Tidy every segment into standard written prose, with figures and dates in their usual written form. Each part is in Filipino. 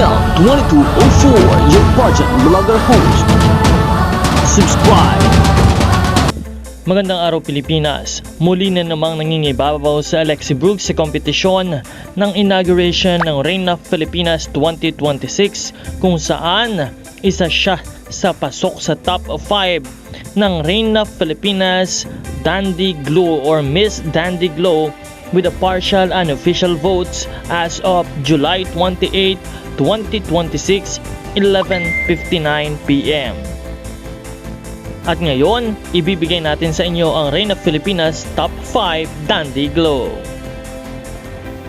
Mel 2204, your project vlogger host. Subscribe. Magandang araw Pilipinas. Muli na namang nangingibabaw sa Alexi Brooks sa kompetisyon ng inauguration ng Reign of Filipinas 2026 kung saan isa siya sa pasok sa top 5 ng Reign of Filipinas Dandy Glow or Miss Dandy Glow with the partial and official votes as of July 28, 2026, 11:59 p.m. At ngayon, ibibigay natin sa inyo ang Reign of Filipinas Top 5 Dandy Glow.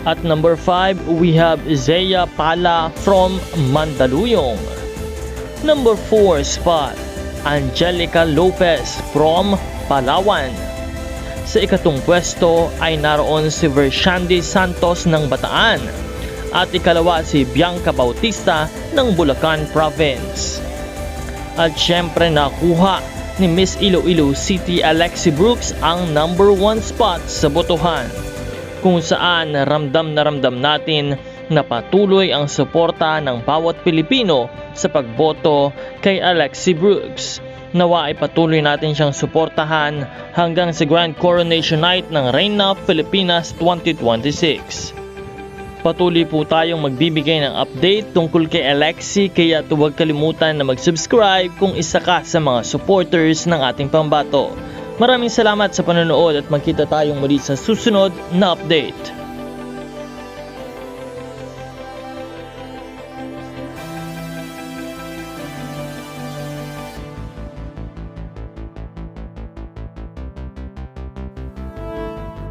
At number 5, we have Zea Pala from Mandaluyong. Number 4 spot, Angelica Lopez from Palawan. Sa ikatong pwesto ay naroon si Vershandy Santos ng Bataan. At ikalawa si Bianca Bautista ng Bulacan Province. At syempre nakuha ni Miss Iloilo City Alexi Brooks ang number 1 spot sa botohan, kung saan ramdam na ramdam natin na patuloy ang suporta ng bawat Pilipino sa pagboto kay Alexi Brooks. Nawa ay patuloy natin siyang suportahan hanggang sa Grand Coronation Night ng Reign of Filipinas 2026. Patuloy po tayong magbibigay ng update tungkol kay Alexi, kaya huwag kalimutan na mag-subscribe kung isa ka sa mga supporters ng ating pambato. Maraming salamat sa panonood at magkita tayong muli sa susunod na update.